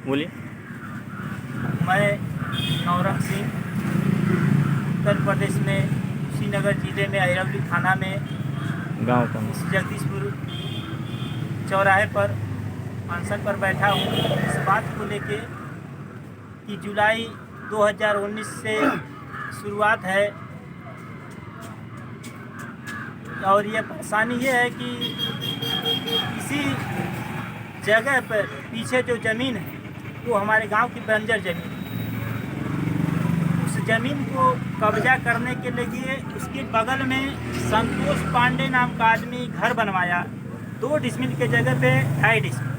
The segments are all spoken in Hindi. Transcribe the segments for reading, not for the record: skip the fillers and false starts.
बोलिए। मैं नौरंग सिंह, उत्तर प्रदेश में श्रीनगर जिले में अहिरौली थाना में गांव का इस जगदीशपुर चौराहे पर अनशन पर बैठा हूँ। इस बात को लेके कि जुलाई 2019 से शुरुआत है और ये परेशानी ये है कि इसी जगह पर पीछे जो ज़मीन है वो हमारे गांव की बंजर ज़मीन है। उस ज़मीन को कब्जा करने के लिए उसके बगल में संतोष पांडे नाम का आदमी घर बनवाया 2 डिसमिल के जगह पे 2.5 डिसमिल।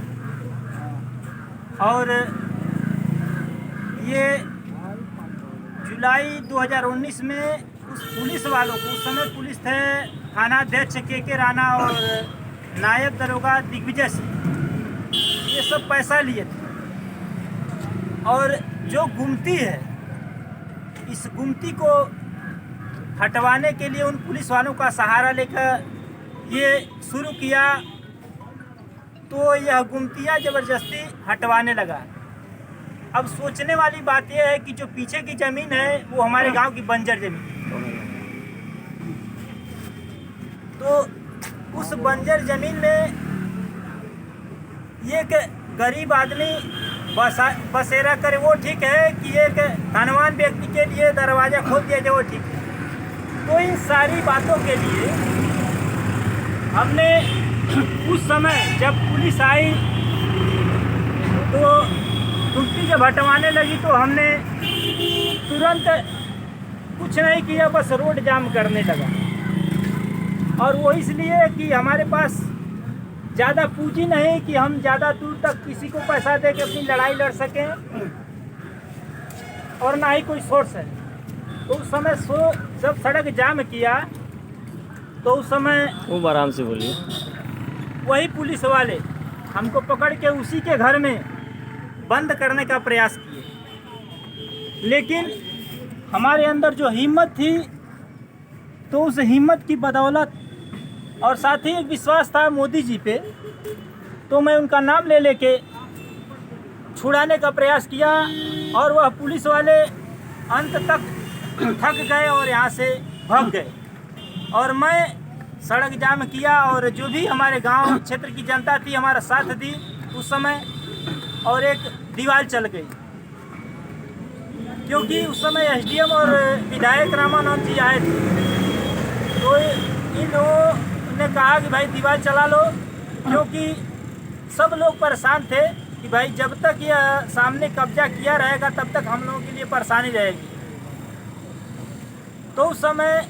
और ये जुलाई 2019 में उस पुलिस वालों को, उस समय पुलिस थे थाना अध्यक्ष के राणा और नायब दरोगा दिग्विजय सिंह, ये सब पैसा लिए थे। और जो गुमती है, इस गुमती को हटवाने के लिए उन पुलिस वालों का सहारा लेकर ये शुरू किया, तो यह गुमतियाँ ज़बरदस्ती हटवाने लगा। अब सोचने वाली बात यह है कि जो पीछे की ज़मीन है वो हमारे गांव की बंजर ज़मीन, तो उस बंजर ज़मीन में ये गरीब आदमी बसेरा करे वो ठीक है कि एक धनवान व्यक्ति के लिए दरवाज़ा खोल दिया जाए वो ठीक है। तो इन सारी बातों के लिए हमने उस समय जब पुलिस आई तो गुमती जब हटवाने लगी तो हमने तुरंत कुछ नहीं किया, बस रोड जाम करने लगा। और वो इसलिए कि हमारे पास ज़्यादा पूंजी नहीं कि हम ज़्यादा दूर तक किसी को पैसा दे के अपनी लड़ाई लड़ सकें, और ना ही कोई सोर्स है। तो उस समय जब सड़क जाम किया तो उस समय खूब आराम से बोलिए। वही पुलिस वाले हमको पकड़ के उसी के घर में बंद करने का प्रयास किए, लेकिन हमारे अंदर जो हिम्मत थी तो उस हिम्मत की बदौलत और साथ ही एक विश्वास था मोदी जी पे, तो मैं उनका नाम ले लेके छुड़ाने का प्रयास किया। और वह पुलिस वाले अंत तक थक गए और यहाँ से भाग गए। और मैं सड़क जाम किया और जो भी हमारे गांव क्षेत्र की जनता थी हमारा साथ दी उस समय, और एक दीवार चल गई, क्योंकि उस समय एसडीएम और विधायक रामानंद जी आए थे। तो इन लोगों ने कहा कि भाई दीवार चला लो, क्योंकि सब लोग परेशान थे कि भाई जब तक यह सामने कब्जा किया रहेगा तब तक हम लोगों के लिए परेशानी रहेगी। तो उस समय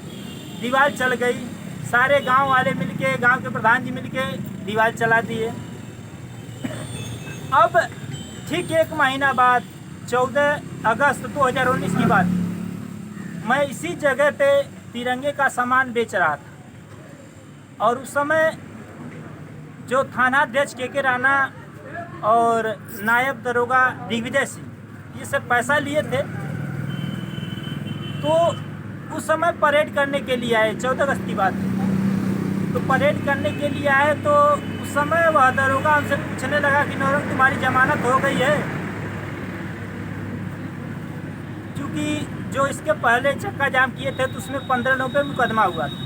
दीवार चल गई, सारे गांव वाले मिलके, गांव के प्रधान जी मिलके दीवार चला दिए। अब ठीक 1 महीना बाद 14 अगस्त 2019 की बात, मैं इसी जगह पे तिरंगे का सामान बेच रहा था, और उस समय जो थाना अध्यक्ष के राणा और नायब दरोगा दिग्विजय सिंह ये सब पैसा लिए थे। तो उस समय परेड करने के लिए आए, 14 अगस्त की बात है। तो परेड करने के लिए आए तो उस समय वह दरोगा हमसे पूछने लगा कि नौरंग तुम्हारी जमानत हो गई है, क्योंकि जो इसके पहले चक्का जाम किए थे तो उसमें 15 लोगों पे मुकदमा हुआ था।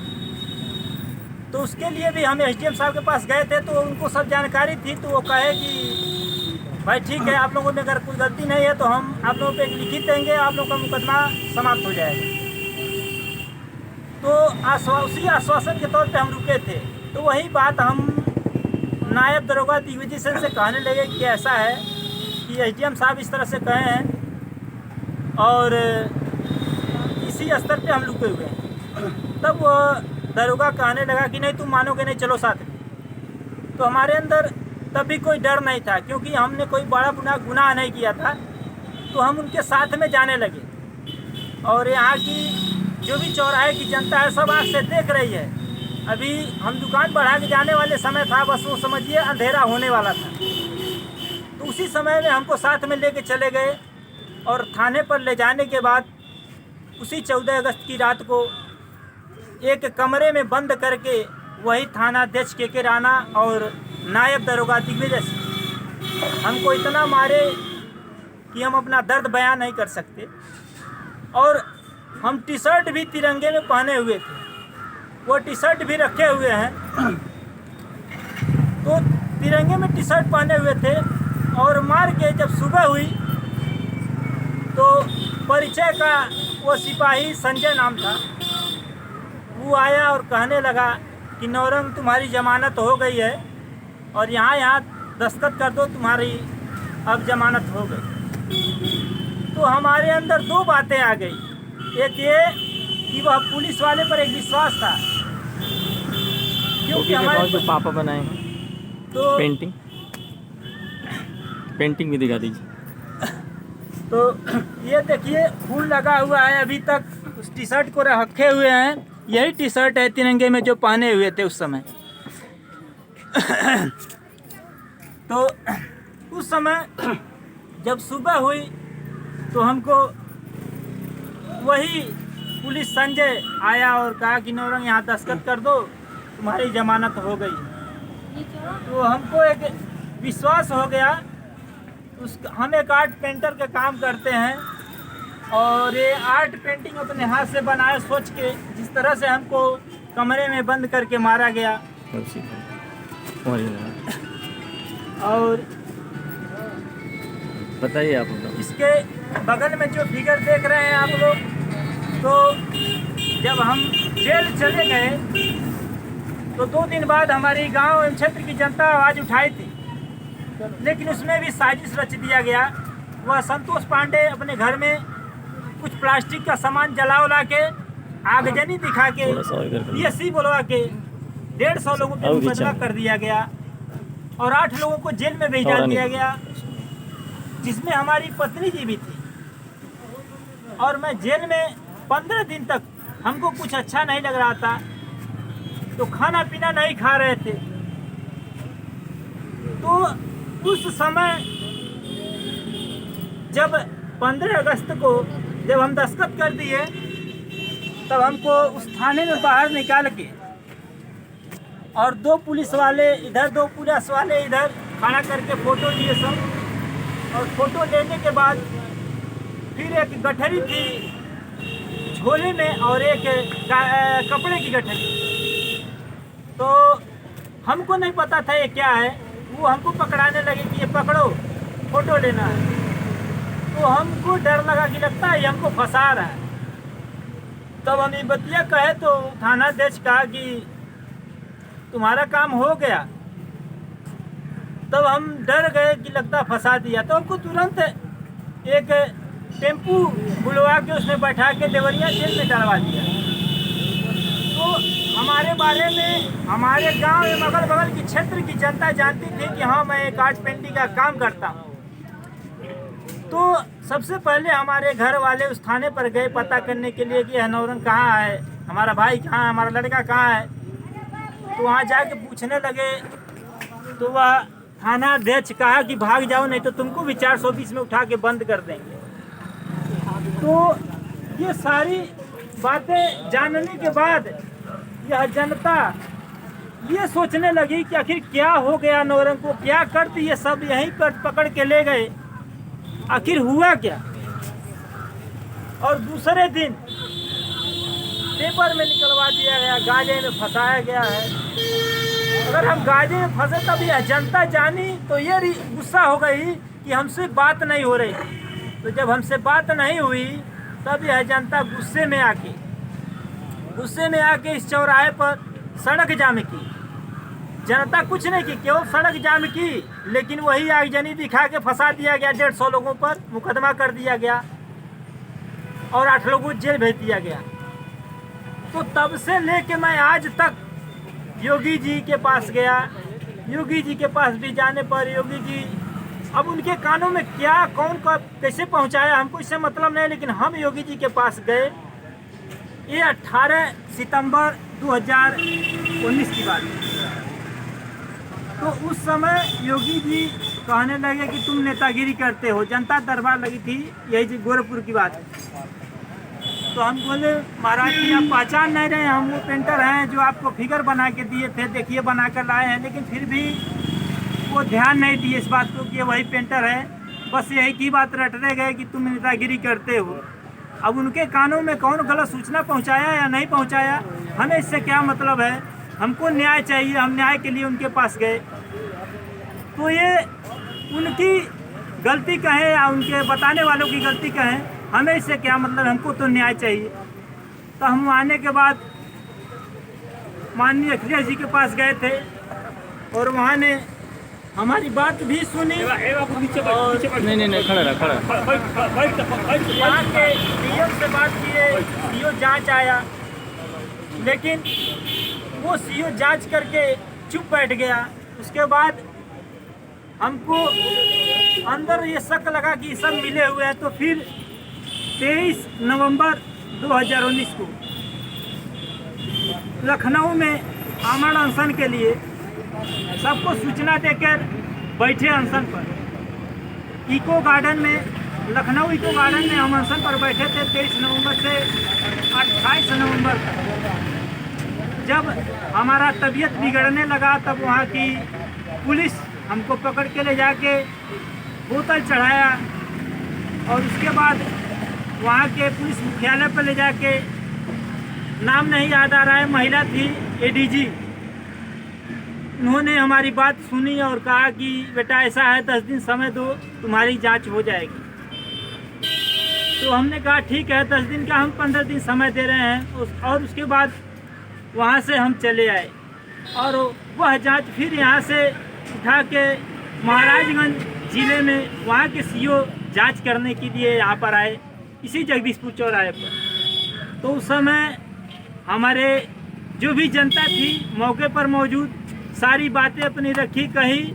तो उसके लिए भी हम एसडीएम साहब के पास गए थे, तो उनको सब जानकारी थी। तो वो कहे कि भाई ठीक है, आप लोगों ने अगर कोई गलती नहीं है तो हम आप लोगों पे एक लिखित देंगे, आप लोगों का मुकदमा समाप्त हो जाएगा। तो उसी आश्वासन के तौर पे हम रुके थे। तो वही बात हम नायब दरोगा दिग्विजय सिंह से कहने लगे कि ऐसा है कि एसडीएम साहब इस तरह से कहे हैं, और इसी स्तर पे हम रुके हुए हैं। तब वो दरोगा कहने लगा कि नहीं तुम मानोगे नहीं, चलो साथ में। तो हमारे अंदर तब भी कोई डर नहीं था, क्योंकि हमने कोई बड़ा गुनाह नहीं किया था। तो हम उनके साथ में जाने लगे, और यहाँ की जो भी चौराहे की जनता है सब आँख से देख रही है। अभी हम दुकान बढ़ा के जाने वाले समय था, बस वो समझिए अंधेरा होने वाला था। तो उसी समय में हमको साथ में लेके चले गए, और थाने पर ले जाने के बाद उसी 14 अगस्त की रात को एक कमरे में बंद करके वही थाना अध्यक्ष के राणा और नायब दरोगा दिग्विजय सिंह हमको इतना मारे कि हम अपना दर्द बयां नहीं कर सकते। और हम टी शर्ट भी तिरंगे में पहने हुए थे, वो टी शर्ट भी रखे हुए हैं। तो तिरंगे में टी शर्ट पहने हुए थे और मार के जब सुबह हुई तो परिचय का वो सिपाही संजय नाम था, वो आया और कहने लगा कि नौरंग तुम्हारी जमानत हो गई है और यहाँ दस्तखत कर दो, तुम्हारी अब जमानत हो गई। तो हमारे अंदर दो बातें आ गई। एक ये कि वह पुलिस वाले पर एक विश्वास था, क्योंकि हमारे जो पापा बनाए तो पेंटिंग भी दिखा दीजिए। तो ये देखिए फूल लगा हुआ है, अभी तक उस टी शर्ट को रखे हुए हैं। यही टी शर्ट है तिरंगे में जो पहने हुए थे उस समय। तो उस समय जब सुबह हुई तो हमको वही पुलिस संजय आया और कहा कि नौरंग यहाँ दस्तखत कर दो, तुम्हारी जमानत हो गई। तो हमको एक विश्वास हो गया। हम एक आर्ट पेंटर का काम करते हैं और ये आर्ट पेंटिंग अपने हाथ से बनाए सोच के, जिस तरह से हमको कमरे में बंद करके मारा गया। और बताइए आप लोग। इसके बगल में जो फिगर देख रहे हैं आप लोग, तो जब हम जेल चले गए तो 2 दिन बाद हमारी गांव एवं क्षेत्र की जनता आवाज़ उठाई थी, लेकिन उसमें भी साजिश रच दिया गया। वह संतोष पांडे अपने घर में कुछ प्लास्टिक का सामान जला उला के, आगजनी दिखा के, DSC बुलवा के 150 लोगों पे मुकदमा कर दिया गया और 8 लोगों को जेल में भेज दिया गया, जिसमें हमारी पत्नी जी भी थी। और मैं जेल में 15 दिन तक, हमको कुछ अच्छा नहीं लग रहा था, तो खाना पीना नहीं खा रहे थे। तो उस समय जब 15 अगस्त को जब हम दस्तखत कर दिए, तब हमको उस थाने में बाहर निकाल के और 2 पुलिस वाले इधर 2 पुलिस वाले इधर खड़ा करके फ़ोटो लिए सब। और फोटो लेने के बाद फिर एक गठरी थी झोले में और एक कपड़े की गठरी। तो हमको नहीं पता था ये क्या है, वो हमको पकड़ाने लगे कि ये पकड़ो, फोटो लेना है। तो हमको डर लगा कि लगता है ये हमको फंसा रहा है। तब हम ये बतिया कहे तो थानाध्यक्ष कहा कि तुम्हारा काम हो गया। तब हम डर गए कि लगता फंसा दिया। तो हमको तुरंत एक टेम्पू बुलवा के उसमें बैठा के देवरिया जेल में डलवा दिया। तो हमारे बारे में हमारे गांव एवं अगल बगल की क्षेत्र की जनता जानती थी कि हाँ, मैं एक आर्ट पेंटिंग का काम करता हूँ। तो सबसे पहले हमारे घर वाले उस थाने पर गए पता करने के लिए कि यह नौरंग कहाँ है, हमारा भाई कहाँ है, हमारा लड़का कहाँ है। तो वहाँ जाके पूछने लगे तो वह थाना अध्यक्ष कहा कि भाग जाओ, नहीं तो तुमको भी 420 में उठा के बंद कर देंगे। तो ये सारी बातें जानने के बाद यह जनता ये सोचने लगी कि आखिर क्या हो गया नौरंग को, क्या कर दी ये सब, यहीं पर पकड़ के ले गए, आखिर हुआ क्या। और दूसरे दिन पेपर में निकलवा दिया गया, गाजे में फंसाया गया है। अगर हम गाजे में फंसे तब यह जनता जानी तो ये गुस्सा हो गई कि हमसे बात नहीं हो रही। तो जब हमसे बात नहीं हुई तब यह जनता गुस्से में आके इस चौराहे पर सड़क जाम की। जनता कुछ नहीं की, केवल सड़क जाम की, लेकिन वही आगजनी दिखा के फंसा दिया गया। 150 लोगों पर मुकदमा कर दिया गया और 8 लोगों को जेल भेज दिया गया। तो तब से लेके मैं आज तक योगी जी के पास गया। योगी जी के पास भी जाने पर योगी जी अब उनके कानों में क्या कौन का कैसे पहुंचाया हमको इससे मतलब नहीं, लेकिन हम योगी जी के पास गए। ये 18 सितंबर 2019 की बात है। तो उस समय योगी जी कहने लगे कि तुम नेतागिरी करते हो। जनता दरबार लगी थी, यही जी गोरखपुर की बात है। तो हम बोले महाराज जी आप पहचान नहीं रहे, हम वो पेंटर हैं जो आपको फिगर बना के दिए थे, देखिए बना कर लाए हैं। लेकिन फिर भी वो ध्यान नहीं दिए इस बात को कि वही पेंटर है बस यही की बात रटने गए कि तुम नेतागिरी करते हो। अब उनके कानों में कौन गलत सूचना पहुंचाया या नहीं पहुंचाया, हमें इससे क्या मतलब है। हमको न्याय चाहिए, हम न्याय के लिए उनके पास गए। तो ये उनकी गलती कहें या उनके बताने वालों की गलती कहें, हमें इससे क्या मतलब, हमको तो न्याय चाहिए। तो हम आने के बाद माननीय अखिलेश जी के पास गए थे और वहाँ ने हमारी बात भी सुनी और नहीं खड़ा रहा। यहाँ के सीओ से बात किए, सीओ जांच आया, लेकिन वो सीओ जांच करके चुप बैठ गया। उसके बाद हमको अंदर ये शक लगा कि सब मिले हुए हैं। तो फिर 23 नवंबर 2019 को लखनऊ में आमरण अनशन के लिए सबको सूचना देकर बैठे अनशन पर। इको गार्डन में, लखनऊ इको गार्डन में हम अनशन पर बैठे थे 23 नवंबर से 28 नवंबर तक। जब हमारा तबीयत बिगड़ने लगा तब वहाँ की पुलिस हमको पकड़ के ले जाके बोतल चढ़ाया और उसके बाद वहाँ के पुलिस मुख्यालय पर ले जाके, नाम नहीं याद आ रहा है, महिला थी एडीजी, उन्होंने हमारी बात सुनी और कहा कि बेटा ऐसा है 10 दिन समय दो, तुम्हारी जांच हो जाएगी। तो हमने कहा ठीक है 10 दिन का हम 15 दिन समय दे रहे हैं। और उसके बाद वहाँ से हम चले आए और वह जांच फिर यहाँ से उठा के महाराजगंज ज़िले में वहाँ के सीओ जांच करने के लिए यहाँ पर आए, इसी जगदीशपुर चौराहे पर। तो उस समय हमारे जो भी जनता थी मौके पर मौजूद, सारी बातें अपनी रखी, कही,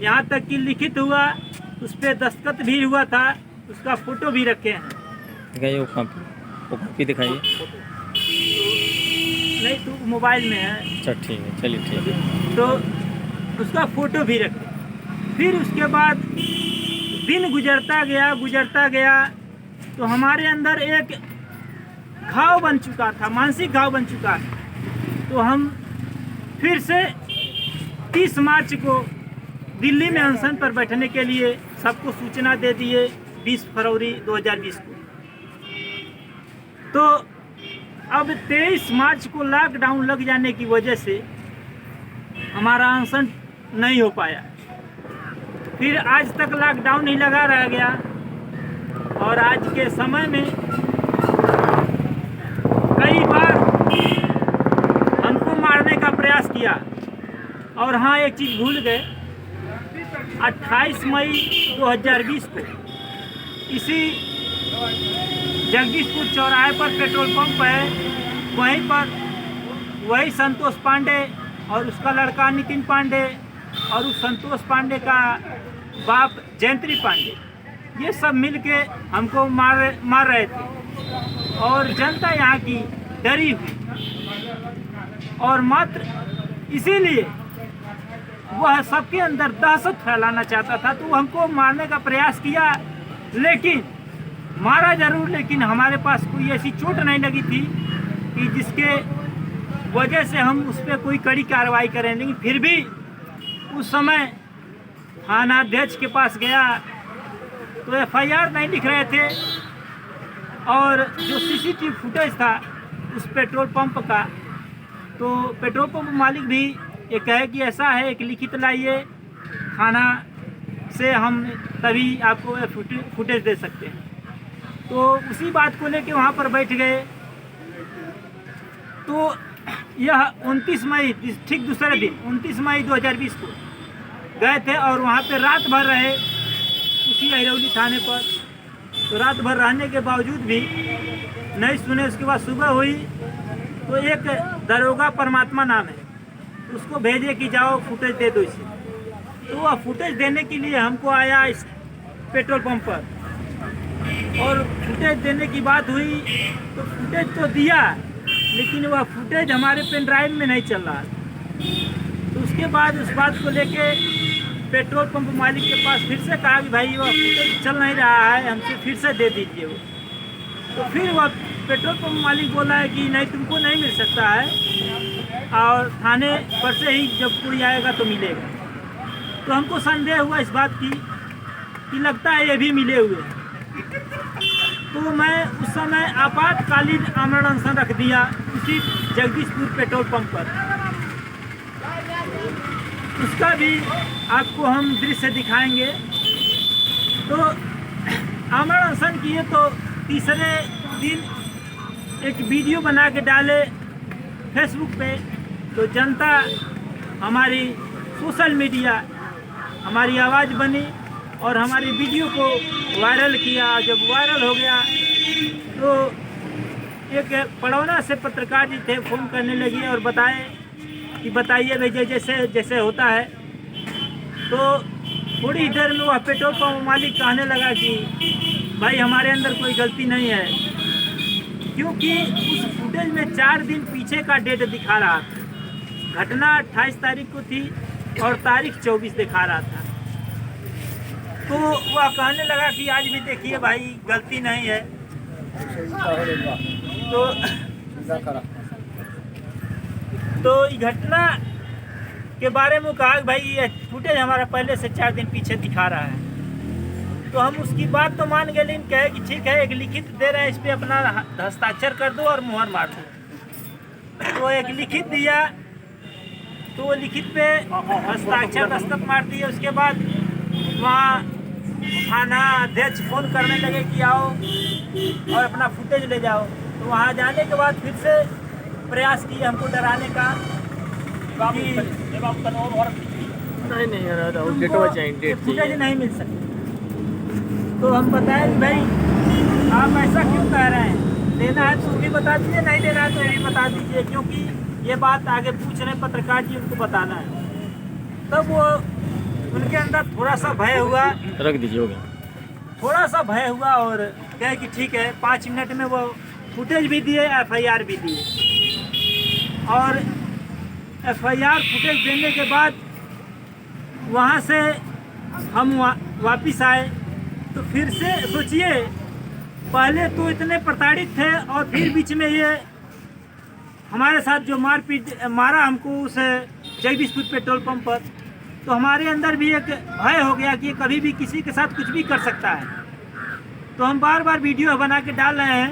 यहाँ तक कि लिखित हुआ, उस पर दस्तखत भी हुआ था, उसका फोटो भी रखे हैं। दिखाइए वो कॉपी दिखाइए। नहीं तो मोबाइल में है। अच्छा ठीक है, चलिए ठीक है। तो उसका फोटो भी रखे। फिर उसके बाद दिन गुजरता गया तो हमारे अंदर एक घाव बन चुका था, मानसिक घाव बन चुका था। तो हम फिर से 30 मार्च को दिल्ली में अनशन पर बैठने के लिए सबको सूचना दे दिए 20 फरवरी 2020 को। तो अब 23 मार्च को लॉकडाउन लग जाने की वजह से हमारा अनशन नहीं हो पाया। फिर आज तक लॉकडाउन ही लगा रह गया और आज के समय में कई बार हमको मारने का प्रयास किया। और हाँ, एक चीज़ भूल गए, 28 मई 2020 को इसी जगदीशपुर चौराहे पर पेट्रोल पंप है, वहीं पर वही संतोष पांडे और उसका लड़का नितिन पांडे और उस संतोष पांडे का बाप जयंत्री पांडे, ये सब मिलके हमको मार रहे थे। और जनता यहाँ की डरी हुई और मात्र इसीलिए वह सबके अंदर दहशत फैलाना चाहता था। तो हमको मारने का प्रयास किया, लेकिन मारा जरूर, लेकिन हमारे पास कोई ऐसी चोट नहीं लगी थी कि जिसके वजह से हम उस पर कोई कड़ी कार्रवाई करें। लेकिन फिर भी उस समय थानाध्यक्ष के पास गया तो FIR नहीं लिख रहे थे और जो CCTV फुटेज था उस पेट्रोल पंप का, तो पेट्रोल पंप मालिक भी ये कहे कि ऐसा है, एक लिखित लाइए थाना से, हम तभी आपको फुटेज दे सकते हैं। तो उसी बात को लेके वहाँ पर बैठ गए। तो यह 29 मई, ठीक दूसरे दिन 29 मई 2020 को गए थे और वहाँ पे रात भर रहे उसी अहिरौली थाने पर। तो रात भर रहने के बावजूद भी नहीं सुने। उसके बाद सुबह हुई तो एक दरोगा परमात्मा नाम है, उसको भेजे कि जाओ फुटेज दे दो इसे। तो वह फुटेज देने के लिए हमको आया इस पेट्रोल पंप पर और फुटेज देने की बात हुई तो फुटेज तो दिया, लेकिन वह फुटेज हमारे पेन ड्राइव में नहीं चल रहा। तो उसके बाद उस बात को लेके पेट्रोल पंप मालिक के पास फिर से कहा कि भाई वह फुटेज चल नहीं रहा है, हमसे फिर से दे दीजिए वो। तो फिर वह पेट्रोल पंप मालिक बोला है कि नहीं, तुमको नहीं मिल सकता है और थाने पर से ही जब कोई आएगा तो मिलेगा। तो हमको संदेह हुआ इस बात की कि लगता है ये भी मिले हुए हैं। तो मैं उस समय आपातकालीन आमरण अनशन रख दिया उसी जगदीशपुर पेट्रोल पंप पर। उसका भी आपको हम दृश्य दिखाएंगे। तो आमरण अनशन किए तो तीसरे दिन एक वीडियो बना के डाले फेसबुक पे, तो जनता हमारी सोशल मीडिया हमारी आवाज़ बनी और हमारी वीडियो को वायरल किया। जब वायरल हो गया तो एक पड़ौना से पत्रकार जी थे, फ़ोन करने लगी और बताए कि बताइए भैया जैसे जैसे होता है। तो थोड़ी देर में वह पेट्रोल पंप मालिक कहने लगा कि भाई हमारे अंदर कोई गलती नहीं है, क्योंकि उस फुटेज में 4 दिन पीछे का डेट दिखा रहा था। घटना 28 तारीख को थी और तारीख 24 दिखा रहा था। तो वह कहने लगा कि आज भी देखिए भाई गलती नहीं है। तो इस घटना के बारे में कहा कि भाई ये फुटेज हमारा पहले से 4 दिन पीछे दिखा रहा है। तो हम उसकी बात तो मान गए, लेकिन कहे कि ठीक है एक लिखित दे रहे हैं, इस पर अपना हस्ताक्षर कर दो और मुहर मार दो। तो एक लिखित दिया, तो वो लिखित पे हस्ताक्षर दस्तखत मार दिए। उसके बाद वहाँ थाना अध्यक्ष फ़ोन करने लगे कि आओ और अपना फुटेज ले जाओ। तो वहाँ जाने के बाद फिर से प्रयास किए हमको डराने का कि नहीं फुटेज नहीं मिल सकती। तो हम बताएं कि भाई आप ऐसा क्यों कह रहे हैं, लेना है तो भी बता दीजिए, नहीं लेना है तो भी बता दीजिए, क्योंकि ये बात आगे पूछ रहे पत्रकार जी, उनको बताना है। तब वो उनके अंदर थोड़ा सा भय हुआ, रख दीजिए, हो गया। थोड़ा सा भय हुआ और कहे कि ठीक है। 5 मिनट में वो फुटेज भी दिए, FIR भी दिए। और FIR फुटेज देने के बाद वहाँ से हम वापिस आए। तो फिर से सोचिए, पहले तो इतने प्रताड़ित थे और फिर बीच में ये हमारे साथ जो मारा हमको उस जगदीशपुर पेट्रोल पंप पर, तो हमारे अंदर भी एक भय हो गया कि कभी भी किसी के साथ कुछ भी कर सकता है। तो हम बार बार वीडियो बना के डाल रहे हैं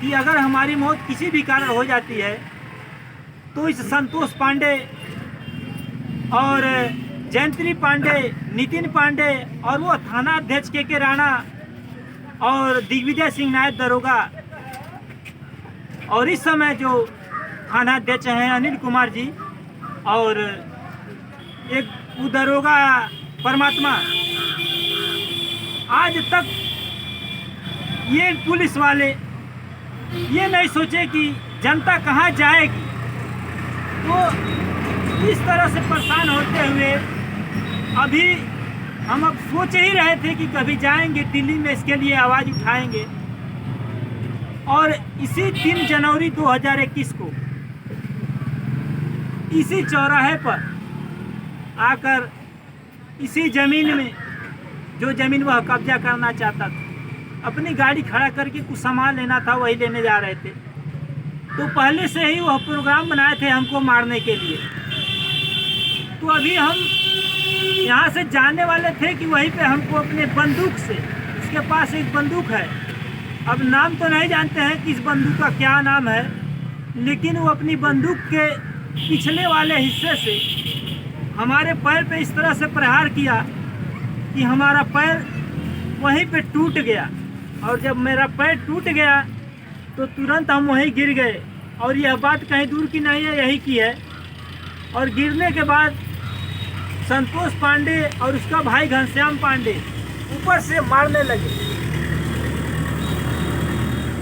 कि अगर हमारी मौत किसी भी कारण हो जाती है तो इस संतोष पांडे और जयंती पांडे, नितिन पांडे और वो थाना अध्यक्ष के राणा और दिग्विजय सिंह नायब दरोगा, और इस समय जो थाना अध्यक्ष हैं अनिल कुमार जी, और एक दरोगा परमात्मा, आज तक ये पुलिस वाले ये नहीं सोचे कि जनता कहाँ जाएगी। तो इस तरह से परेशान होते हुए अभी हम अब सोच ही रहे थे कि कभी जाएंगे दिल्ली में, इसके लिए आवाज़ उठाएंगे। और इसी 3 जनवरी 2021 को इसी चौराहे पर आकर इसी ज़मीन में, जो ज़मीन वह कब्जा करना चाहता था, अपनी गाड़ी खड़ा करके कुछ सामान लेना था, वही लेने जा रहे थे। तो पहले से ही वह प्रोग्राम बनाए थे हमको मारने के लिए। तो अभी हम यहाँ से जाने वाले थे कि वहीं पे हमको अपने बंदूक से, उसके पास एक बंदूक है, अब नाम तो नहीं जानते हैं कि इस बंदूक का क्या नाम है, लेकिन वो अपनी बंदूक के पिछले वाले हिस्से से हमारे पैर पे इस तरह से प्रहार किया कि हमारा पैर वहीं पे टूट गया। और जब मेरा पैर टूट गया तो तुरंत हम वहीं गिर गए। और यह बात कहीं दूर की नहीं है, यही की है। और गिरने के बाद संतोष पांडे और उसका भाई घनश्याम पांडे ऊपर से मारने लगे,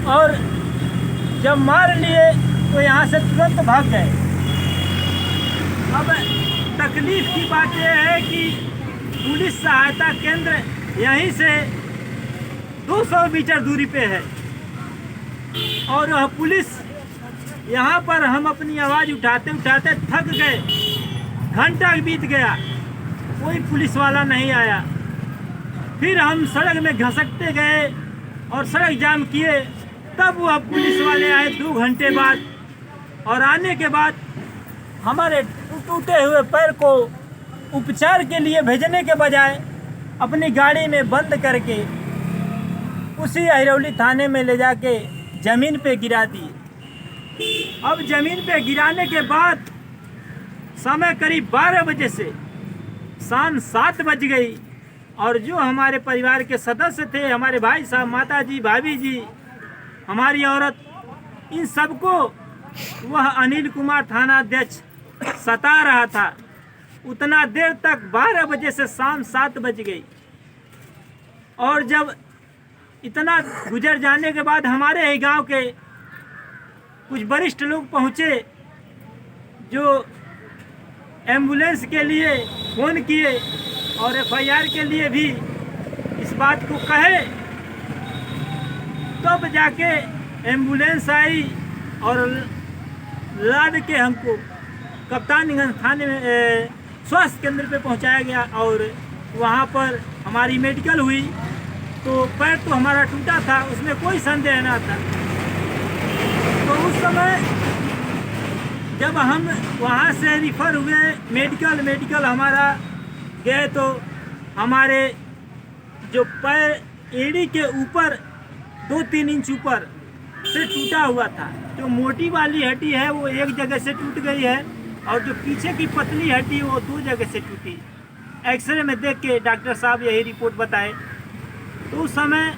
और जब मार लिए तो यहाँ से तुरंत भाग गए। अब तकलीफ की बात यह है कि पुलिस सहायता केंद्र यहीं से 200 मीटर दूरी पे है, और वह पुलिस यहाँ पर हम अपनी आवाज़ उठाते उठाते थक गए। घंटा बीत गया, कोई पुलिस वाला नहीं आया। फिर हम सड़क में घसकते गए और सड़क जाम किए, तब वह पुलिस वाले आए 2 घंटे बाद। और आने के बाद हमारे टूटे हुए पैर को उपचार के लिए भेजने के बजाय अपनी गाड़ी में बंद करके उसी अहिरौली थाने में ले जाके ज़मीन पे गिरा दिए। अब ज़मीन पे गिराने के बाद समय करीब 12 बजे से शाम 7 बज गई और जो हमारे परिवार के सदस्य थे, हमारे भाई साहब, माता जी, भाभी जी, हमारी औरत, इन सबको वह अनिल कुमार थाना अध्यक्ष सता रहा था। उतना देर तक 12 बजे से शाम 7 बज गई और जब इतना गुजर जाने के बाद हमारे ही गांव के कुछ वरिष्ठ लोग पहुंचे जो एम्बुलेंस के लिए फ़ोन किए और एफआईआर के लिए भी इस बात को कहे, तब जाके एम्बुलेंस आई और लाद के हमको कप्तानगंज थाने में स्वास्थ्य केंद्र पे पहुंचाया गया और वहां पर हमारी मेडिकल हुई। तो पैर तो हमारा टूटा था, उसमें कोई संदेह ना था। तो उस समय जब हम वहां से रिफ़र हुए मेडिकल हमारा गए तो हमारे जो पैर एड़ी के ऊपर 2-3 इंच ऊपर से टूटा हुआ था। जो मोटी वाली हड्डी है वो एक जगह से टूट गई है और जो पीछे की पतली हड्डी वो 2 जगह से टूटी। एक्सरे में देख के डॉक्टर साहब यही रिपोर्ट बताए। तो उस समय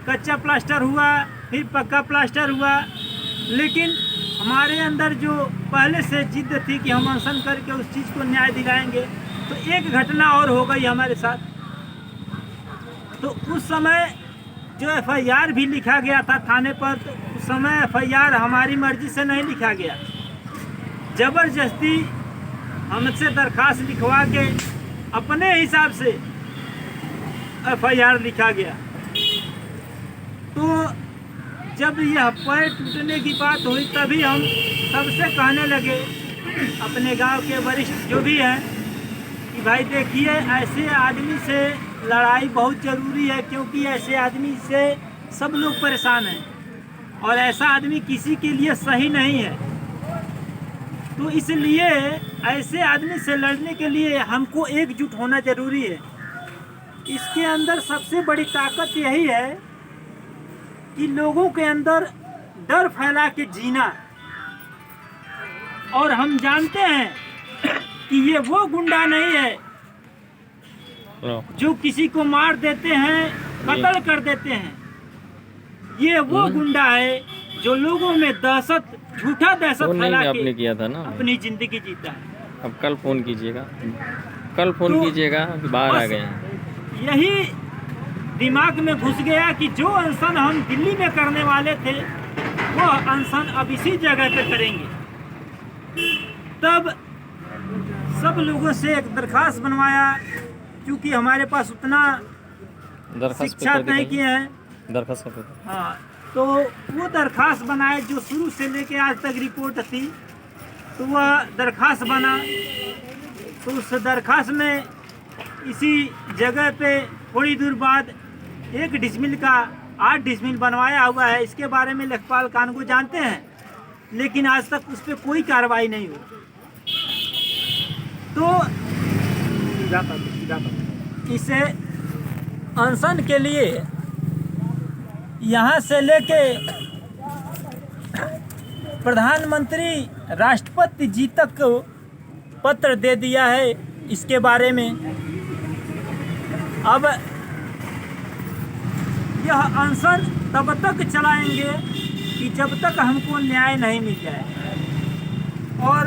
कच्चा प्लास्टर हुआ, फिर पक्का प्लास्टर हुआ, लेकिन हमारे अंदर जो पहले से जिद थी कि हम अनशन करके उस चीज़ को न्याय दिलाएंगे, तो एक घटना और हो गई हमारे साथ। तो उस समय जो एफआईआर भी लिखा गया था थाने पर, तो उस समय एफआईआर हमारी मर्जी से नहीं लिखा गया, ज़बरदस्ती हमसे दरखास्त लिखवा के अपने हिसाब से एफआईआर लिखा गया। तो जब यह पैर टूटने की बात हुई तभी हम सबसे कहने लगे, अपने गांव के वरिष्ठ जो भी हैं, कि भाई देखिए ऐसे आदमी से लड़ाई बहुत ज़रूरी है, क्योंकि ऐसे आदमी से सब लोग परेशान हैं और ऐसा आदमी किसी के लिए सही नहीं है। तो इसलिए ऐसे आदमी से लड़ने के लिए हमको एकजुट होना ज़रूरी है। इसके अंदर सबसे बड़ी ताकत यही है कि लोगों के अंदर डर फैला के जीना। और हम जानते हैं कि ये वो गुंडा नहीं है जो किसी को मार देते हैं, कत्ल कर देते हैं। ये वो गुंडा है जो लोगों में दहशत, झूठा दहशत फैला के आपने किया था ना, अपनी जिंदगी जीता है। अब कल फ़ोन कीजिएगा, कल फ़ोन कीजिएगा, अभी बाहर आ गए हैं। यही दिमाग में घुस गया कि जो अनशन हम दिल्ली में करने वाले थे वो अनशन अब इसी जगह पे करेंगे। तब सब लोगों से एक दरखास्त बनवाया, क्योंकि हमारे पास उतना शिक्षा नहीं किए हैं। दरखास्त हाँ, तो वो दरखास्त बनाए जो शुरू से लेके आज तक रिपोर्ट थी। तो वह दरखास्त बना, तो उस दरखास्त में इसी जगह पे थोड़ी दूर बाद 1 डिसमिल का 8 डिसमिल बनवाया हुआ है। इसके बारे में लेखपाल कानून को जानते हैं, लेकिन आज तक उस पर कोई कार्रवाई नहीं हुई। तो इसे अनशन के लिए यहाँ से लेके प्रधानमंत्री, राष्ट्रपति जी तक को पत्र दे दिया है इसके बारे में। अब यह अनशन तब तक चलाएंगे कि जब तक हमको न्याय नहीं मिल जाए। और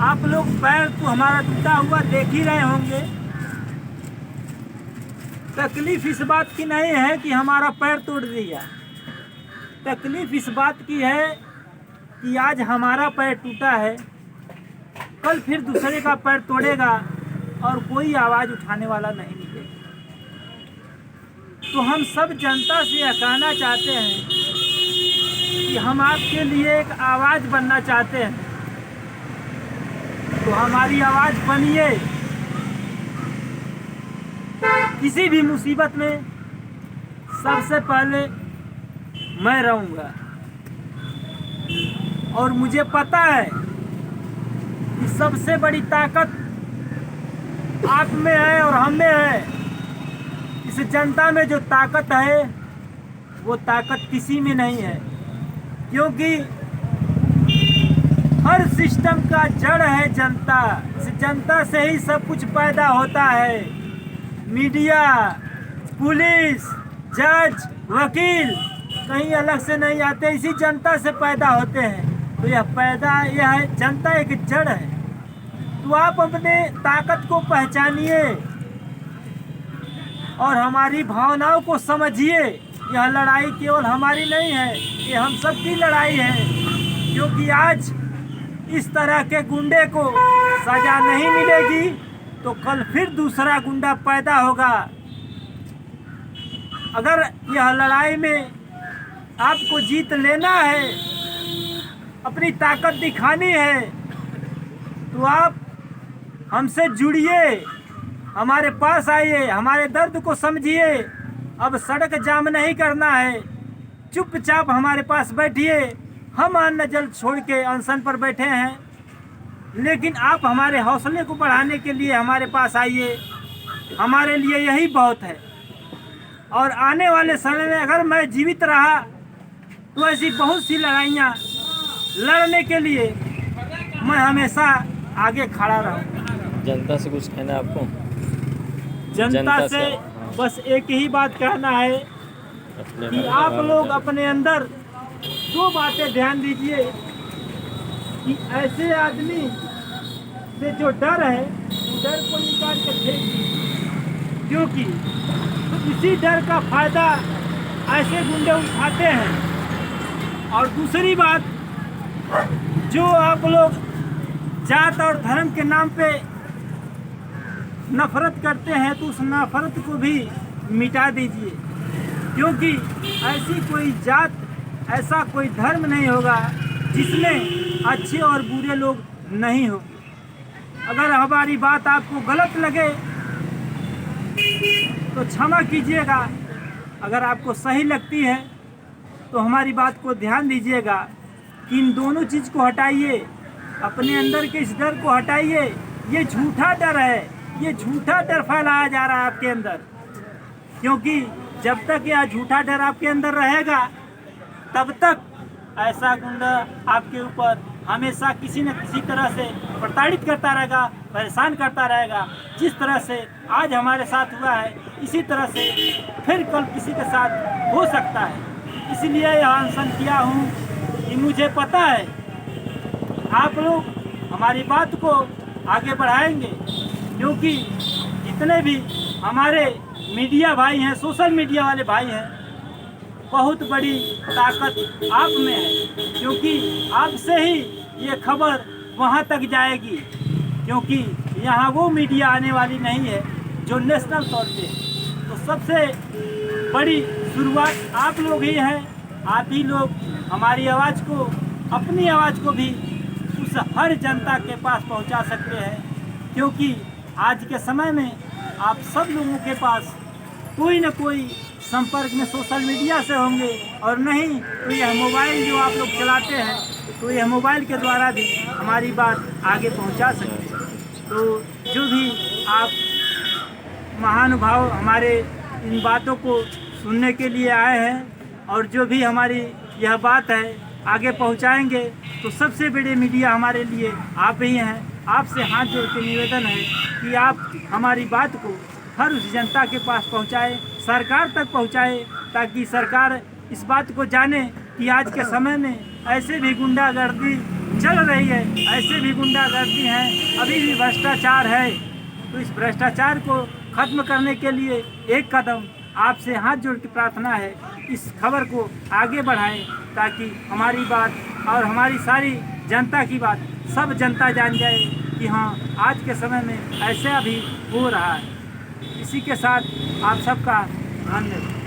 आप लोग पैर तो हमारा टूटा हुआ देख ही रहे होंगे। तकलीफ इस बात की नहीं है कि हमारा पैर तोड़ दिया, तकलीफ इस बात की है कि आज हमारा पैर टूटा है, कल फिर दूसरे का पैर तोड़ेगा और कोई आवाज़ उठाने वाला नहीं मिलेगा। तो हम सब जनता से यह कहना चाहते हैं कि हम आपके लिए एक आवाज़ बनना चाहते हैं, तो हमारी आवाज़ बनिए। किसी भी मुसीबत में सबसे पहले मैं रहूँगा, और मुझे पता है कि सबसे बड़ी ताकत आप में है और हम में है। इस जनता में जो ताकत है वो ताकत किसी में नहीं है, क्योंकि हर सिस्टम का जड़ है जनता। इस जनता से ही सब कुछ पैदा होता है। मीडिया, पुलिस, जज, वकील कहीं अलग से नहीं आते, इसी जनता से पैदा होते हैं। तो यह है जनता एक जड़ है। तो आप अपने ताकत को पहचानिए और हमारी भावनाओं को समझिए। यह लड़ाई केवल हमारी नहीं है, ये हम सब की लड़ाई है, क्योंकि आज इस तरह के गुंडे को सजा नहीं मिलेगी तो कल फिर दूसरा गुंडा पैदा होगा। अगर यह लड़ाई में आपको जीत लेना है, अपनी ताकत दिखानी है, तो आप हमसे जुड़िए, हमारे पास आइए, हमारे दर्द को समझिए। अब सड़क जाम नहीं करना है, चुपचाप हमारे पास बैठिए। हम अन्न जल छोड़ के अनशन पर बैठे हैं, लेकिन आप हमारे हौसले को बढ़ाने के लिए हमारे पास आइए। हमारे लिए यही बहुत है। और आने वाले समय में अगर मैं जीवित रहा तो ऐसी बहुत सी लड़ाइयाँ लड़ने के लिए मैं हमेशा आगे खड़ा रहूँगा। जनता से कुछ कहना है आपको? जनता से बस एक ही बात कहना है कि आप लोग अपने अंदर दो बातें ध्यान दीजिए कि ऐसे आदमी से जो डर है, डर को निकाल के फेंक दीजिए, क्योंकि इसी डर का फायदा ऐसे गुंडे उठाते हैं। और दूसरी बात, जो आप लोग जात और धर्म के नाम पे नफरत करते हैं तो उस नफरत को भी मिटा दीजिए, क्योंकि ऐसी कोई जात, ऐसा कोई धर्म नहीं होगा जिसमें अच्छे और बुरे लोग नहीं होंगे। अगर हमारी बात आपको गलत लगे तो क्षमा कीजिएगा, अगर आपको सही लगती है तो हमारी बात को ध्यान दीजिएगा कि इन दोनों चीज़ को हटाइए, अपने अंदर के इस डर को हटाइए। ये झूठा डर है, ये झूठा डर फैलाया जा रहा है आपके अंदर, क्योंकि जब तक यह झूठा डर आपके अंदर रहेगा तब तक ऐसा गुंडा आपके ऊपर हमेशा किसी न किसी तरह से प्रताड़ित करता रहेगा, परेशान करता रहेगा। जिस तरह से आज हमारे साथ हुआ है, इसी तरह से फिर कल किसी के साथ हो सकता है। इसलिए यह अनशन किया हूँ कि मुझे पता है आप लोग हमारी बात को आगे बढ़ाएंगे, क्योंकि जितने भी हमारे मीडिया भाई हैं, सोशल मीडिया वाले भाई हैं, बहुत बड़ी ताकत आप में है, क्योंकि आपसे ही ये खबर वहाँ तक जाएगी, क्योंकि यहाँ वो मीडिया आने वाली नहीं है जो नेशनल तौर पे। तो सबसे बड़ी शुरुआत आप लोग ही हैं। आप ही लोग हमारी आवाज़ को, अपनी आवाज़ को भी उस हर जनता के पास पहुंचा सकते हैं, क्योंकि आज के समय में आप सब लोगों के पास कोई न कोई संपर्क में सोशल मीडिया से होंगे, और नहीं तो यह मोबाइल जो आप लोग चलाते हैं, तो यह मोबाइल के द्वारा भी हमारी बात आगे पहुंचा सकते हैं। तो जो भी आप महानुभाव हमारे इन बातों को सुनने के लिए आए हैं और जो भी हमारी यह बात है आगे पहुंचाएंगे, तो सबसे बड़े मीडिया हमारे लिए आप ही हैं। आपसे हाथ जोड़ के निवेदन है कि आप हमारी बात को हर उस जनता के पास पहुंचाएं, सरकार तक पहुंचाएं, ताकि सरकार इस बात को जाने कि आज के समय में ऐसे भी गुंडागर्दी चल रही है, ऐसे भी गुंडागर्दी हैं, अभी भी भ्रष्टाचार है। तो इस भ्रष्टाचार को खत्म करने के लिए एक कदम आपसे हाथ जोड़ के प्रार्थना है, इस खबर को आगे बढ़ाएं, ताकि हमारी बात और हमारी सारी जनता की बात सब जनता जान जाए कि हाँ, आज के समय में ऐसा भी हो रहा है। इसी के साथ आप सबका धन्यवाद।